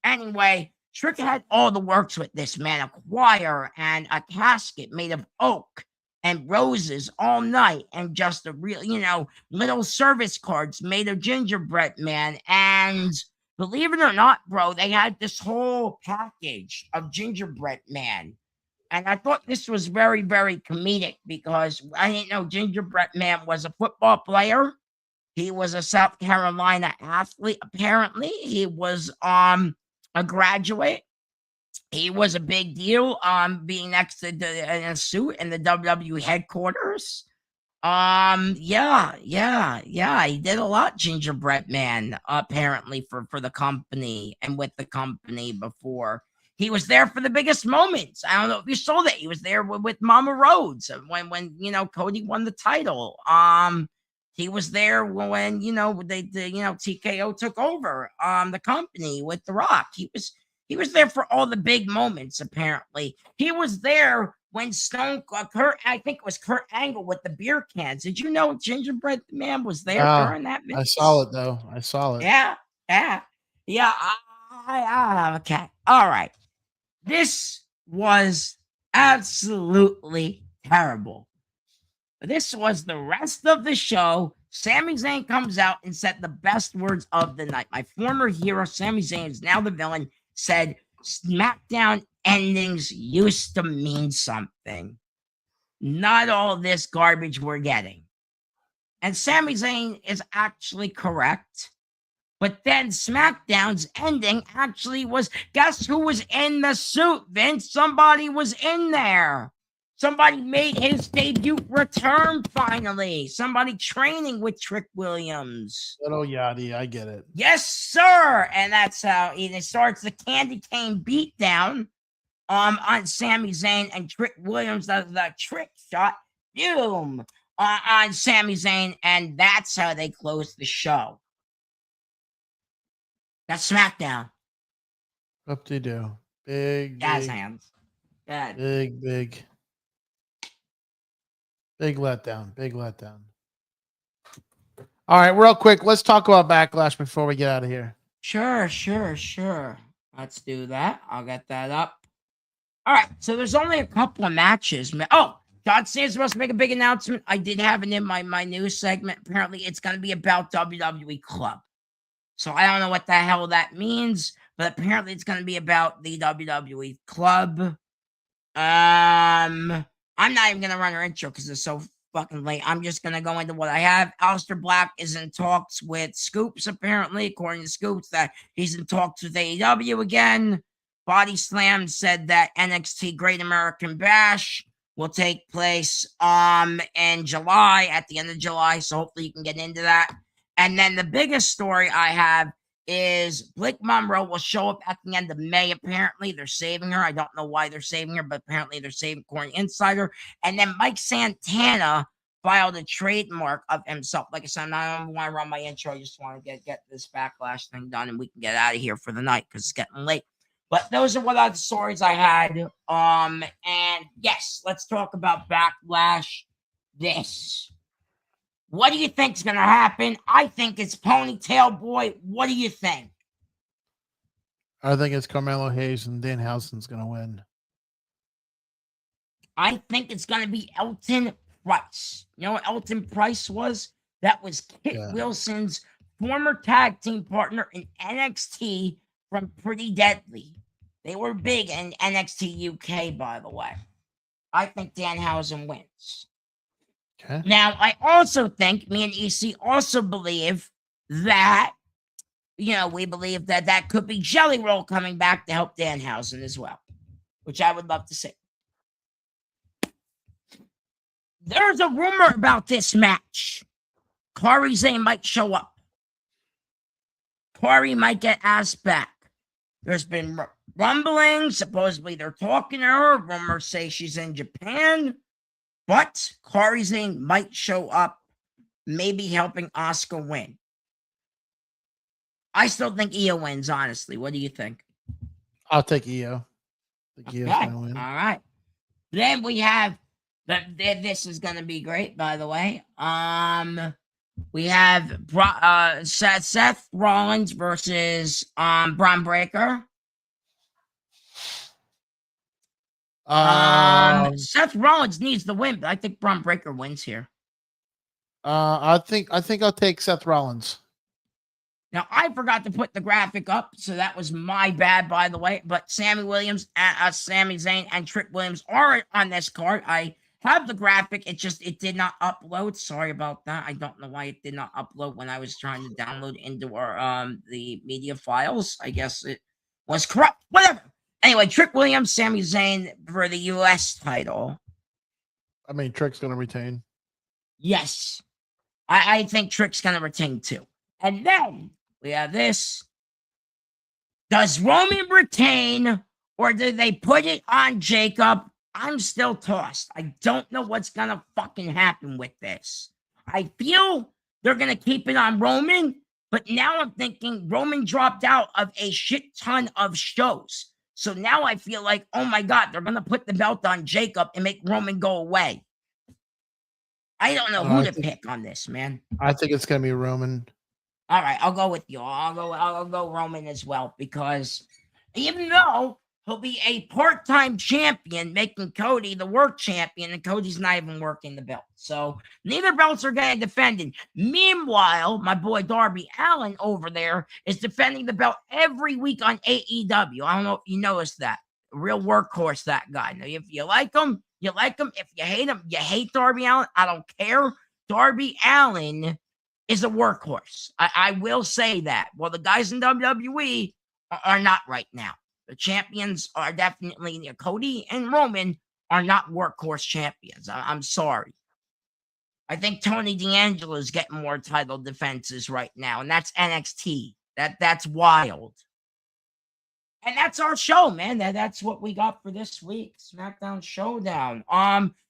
Anyway, Trick had all the works with this, man. A choir and a casket made of oak and roses all night, and just a real, you know, little service cards made of gingerbread man. And believe it or not, bro, they had this whole package of gingerbread man And I thought this was very, very comedic because I didn't know Gingerbread Man was a football player. He was a South Carolina athlete, apparently. He was a graduate. He was a big deal being next to in a suit in the WWE headquarters. Yeah. He did a lot, Gingerbread Man, apparently for the company and with the company before. He was there for the biggest moments. I don't know if you saw that. He was there with Mama Rhodes when Cody won the title. He was there when they TKO took over the company with The Rock. He was there for all the big moments. Apparently, he was there when I think it was Kurt Angle with the beer cans. Did you know Gingerbread Man was there during that? I saw it though. I saw it. Yeah. I have a cat. All right. This was absolutely terrible. This was the rest of the show. Sami Zayn comes out and said the best words of the night. My former hero, Sami Zayn, is now the villain, said SmackDown endings used to mean something. Not all this garbage we're getting. And Sami Zayn is actually correct. But then SmackDown's ending actually was, guess who was in the suit, Vince? Somebody was in there. Somebody made his debut return finally. Somebody training with Trick Williams. Little Yachty, I get it. Yes, sir. And that's how it starts the candy cane beatdown on Sami Zayn and Trick Williams, the trick shot, boom, on Sami Zayn. And that's how they close the show. That's SmackDown. Up to do. Big hands. Big letdown. Big letdown. All right, real quick, let's talk about Backlash before we get out of here. Sure. Let's do that. I'll get that up. All right, so there's only a couple of matches. Oh, John Cena's supposed to make a big announcement. I did have it in my news segment. Apparently, it's going to be about WWE Club. So I don't know what the hell that means, but apparently it's going to be about the WWE Club. I'm not even going to run her intro because it's so fucking late. I'm just going to go into what I have. Aleister Black is in talks with Scoops, apparently, according to Scoops, that he's in talks with AEW again. Body Slam said that NXT Great American Bash will take place in July, at the end of July, so hopefully you can get into that. And then the biggest story I have is Blake Monroe will show up at the end of May. Apparently, they're saving her. I don't know why they're saving her, but apparently they're saving Corey Insider. And then Mike Santana filed a trademark of himself. Like I said, I don't want to run my intro. I just want to get this Backlash thing done, and we can get out of here for the night because it's getting late. But those are what are the stories I had. And yes, let's talk about Backlash. What do you think's going to happen? I think it's Ponytail Boy. What do you think? I think it's Carmelo Hayes and Danhausen's going to win. I think it's going to be Elton Price. You know what Elton Price was? That was Kit Wilson's former tag team partner in NXT from Pretty Deadly. They were big in NXT UK, by the way. I think Danhausen wins. Okay. Now, I also think, me and EC also believe that, we believe that could be Jelly Roll coming back to help Danhausen as well, which I would love to see. There's a rumor about this match. Kairi Sane might show up. Kairi might get asked back. There's been rumbling. Supposedly they're talking to her. Rumors say she's in Japan. But Kairi Sane might show up, maybe helping Asuka win. I still think Io wins, honestly. What do you think? I'll take Io. I think Io's gonna win. All right. Then we have, this is going to be great, by the way. We have Seth Rollins versus Braun Breaker. Seth Rollins needs the win, but I think Braun Breaker wins here. I think I'll take Seth Rollins. Now, I forgot to put the graphic up, so that was my bad, by the way. But Sami Zayn, and Trick Williams are on this card. I have the graphic. It did not upload. Sorry about that. I don't know why it did not upload when I was trying to download into our the media files. I guess it was corrupt. Whatever. Anyway, Trick Williams, Sami Zayn for the U.S. title. I mean, Trick's going to retain. Yes. I think Trick's going to retain too. And then we have this. Does Roman retain or do they put it on Jacob? I'm still tossed. I don't know what's going to fucking happen with this. I feel they're going to keep it on Roman, but now I'm thinking Roman dropped out of a shit ton of shows. So now I feel like, oh my God, they're going to put the belt on Jacob and make Roman go away. I don't know who to pick on this, man. I think it's going to be Roman. All right, I'll go with you. I'll go Roman as well, because even though he'll be a part-time champion, making Cody the work champion, and Cody's not even working the belt. So neither belts are getting defended. Meanwhile, my boy Darby Allin over there is defending the belt every week on AEW. I don't know if you noticed that. Real workhorse, that guy. Now, if you like him, you like him. If you hate Darby Allin. I don't care. Darby Allin is a workhorse. I will say that. Well, the guys in WWE are not right now. The champions are definitely, Cody and Roman are not workhorse champions. I'm sorry. I think Tony D'Angelo is getting more title defenses right now, and that's NXT. That's wild. And that's our show, man. That's what we got for this week. SmackDown Showdown.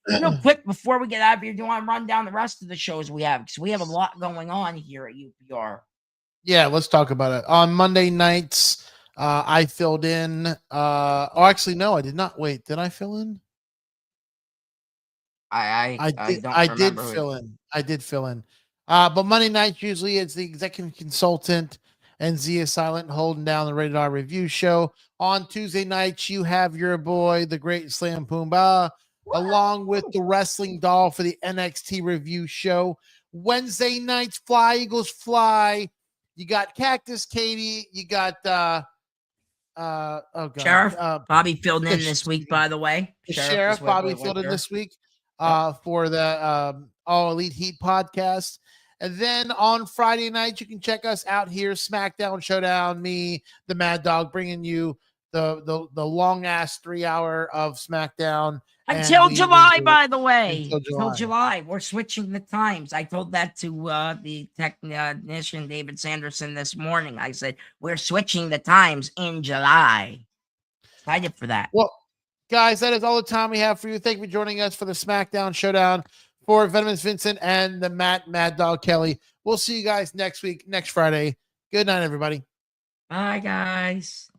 Real quick before we get out of here, do you want to run down the rest of the shows we have? Because we have a lot going on here at UPR. Yeah, let's talk about it. On Monday nights, I filled in. Actually, no, I did not. Wait, did I fill in? I did fill in. I did fill in. But Monday nights usually it's the executive consultant and Zia Silent holding down the Rated R review show. On Tuesday nights, you have your boy, the Great Slam Pumbaa, along with the Wrestling Doll for the NXT review show. Wednesday nights, Fly Eagles Fly. You got Cactus Katie. You got Sheriff Bobby filled in this week, by the way. Sheriff Bobby filled in this week for the All Elite Heat podcast. And then on Friday night, you can check us out here, SmackDown Showdown, me, the Mad Dog, bringing you the long ass 3 hour of SmackDown until July. By the way, until July, we're switching the times. I told that to the technician David Sanderson this morning. I said we're switching the times in July. Excited for that. Well, guys, that is all the time we have for you. Thank you for joining us for the SmackDown Showdown. For Venomous Vincent and the Mad Dog Kelly. We'll see you guys next week, next Friday. Good night, everybody. Bye, guys.